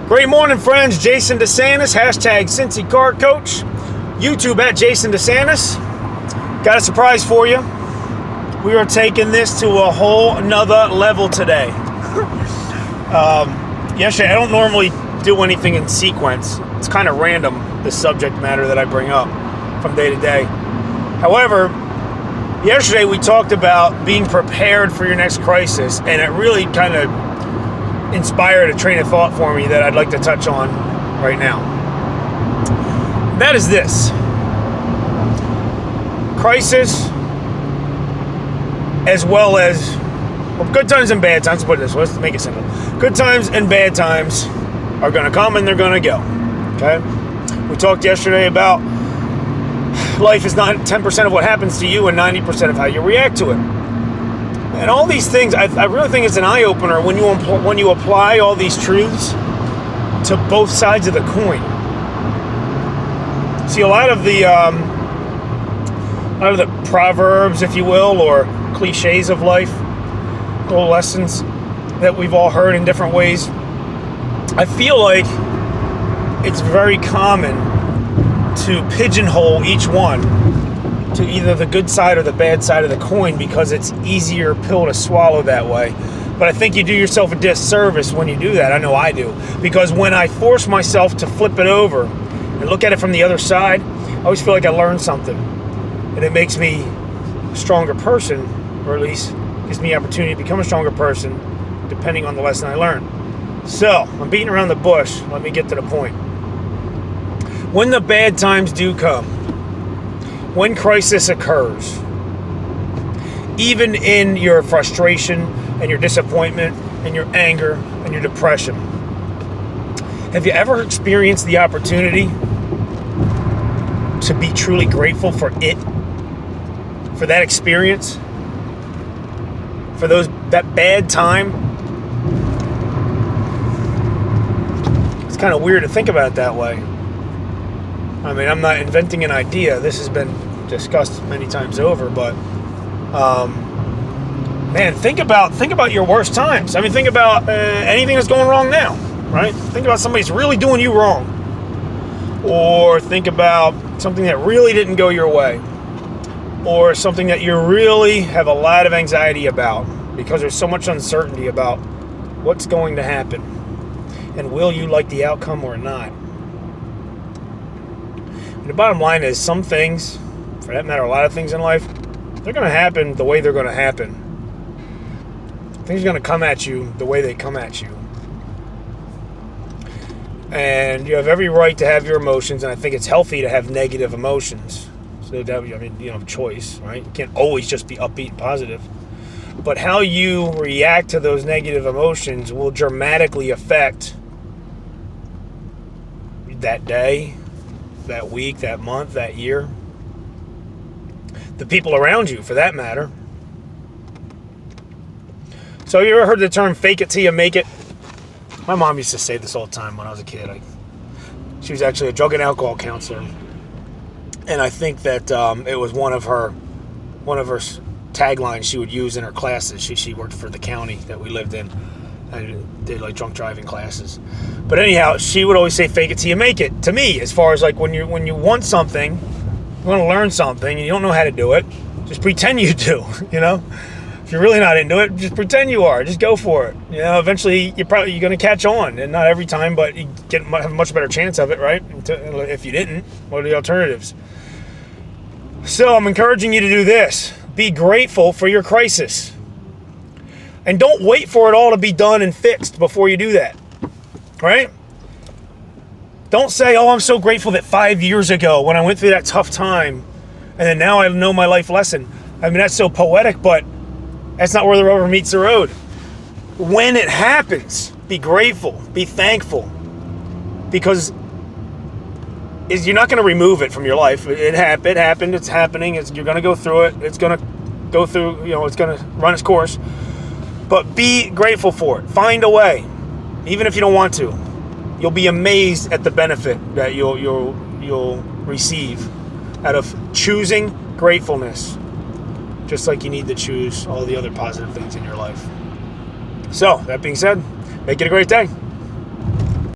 Great morning, friends. Jason DeSantis, hashtag Cincy Car Coach. YouTube at Jason DeSantis. Got a surprise for you. We are taking this to a whole nother level today. Yesterday, I don't normally do anything in sequence. It's kind of random, the subject matter that I bring up from day to day. However, yesterday we talked about being prepared for your next crisis, and it really kind of inspired a train of thought for me that I'd like to touch on right now. That is this. Crisis, as well as good times and bad times. Let's put it this way. Let's make it simple. Good times and bad times are going to come and they're going to go. Okay? We talked yesterday about life is not 10% of what happens to you and 90% of how you react to it. And all these things, I really think it's an eye-opener when you apply all these truths to both sides of the coin. See, a lot of the proverbs, if you will, or cliches of life, little lessons that we've all heard in different ways, I feel like it's very common to pigeonhole each one to either the good side or the bad side of the coin because it's easier pill to swallow that way. But I think you do yourself a disservice when you do that. I know I do. Because when I force myself to flip it over and look at it from the other side, I always feel like I learned something. And it makes me a stronger person, or at least gives me the opportunity to become a stronger person depending on the lesson I learned. So, I'm beating around the bush. Let me get to the point. When the bad times do come, when crisis occurs, even in your frustration and your disappointment and your anger and your depression, have you ever experienced the opportunity to be truly grateful for it, for that experience, for that bad time? It's kind of weird to think about it that way. I mean, I'm not inventing an idea. This has been discussed many times over, but man, think about your worst times. I mean, think about anything that's going wrong now, right? Think about somebody's really doing you wrong, or think about something that really didn't go your way, or something that you really have a lot of anxiety about because there's so much uncertainty about what's going to happen and will you like the outcome or not. And the bottom line is, some things, for that matter, a lot of things in life, they're going to happen the way they're going to happen. Things are going to come at you the way they come at you. And you have every right to have your emotions, and I think it's healthy to have negative emotions. So that, I mean, you have a choice, right? You can't always just be upbeat and positive. But how you react to those negative emotions will dramatically affect that day, that week, that month, that year, the people around you, for that matter. So you ever heard the term fake it till you make it? My mom used to say this all the time when I was a kid. She was actually a drug and alcohol counselor, and I think that it was one of her taglines she would use in her classes. She worked for the county that we lived in. I did like drunk driving classes. But anyhow, she would always say fake it till you make it to me, as far as like when you want something, you want to learn something and you don't know how to do it, just pretend you do, you know? If you're really not into it, just pretend you are. Just go for it. You know, eventually you're going to catch on, and not every time, but you have a much better chance of it, right? If you didn't, what are the alternatives? So I'm encouraging you to do this. Be grateful for your crisis. And don't wait for it all to be done and fixed before you do that, right? Don't say, oh, I'm so grateful that 5 years ago when I went through that tough time and then now I know my life lesson. I mean, that's so poetic, but that's not where the rubber meets the road. When it happens, be grateful, be thankful, because you're not going to remove it from your life. It happened, it's happening, you're going to go through it, it's going to go through, it's going to run its course. But be grateful for it. Find a way, even if you don't want to. You'll be amazed at the benefit that you'll receive out of choosing gratefulness, just like you need to choose all the other positive things in your life. So, that being said, make it a great day.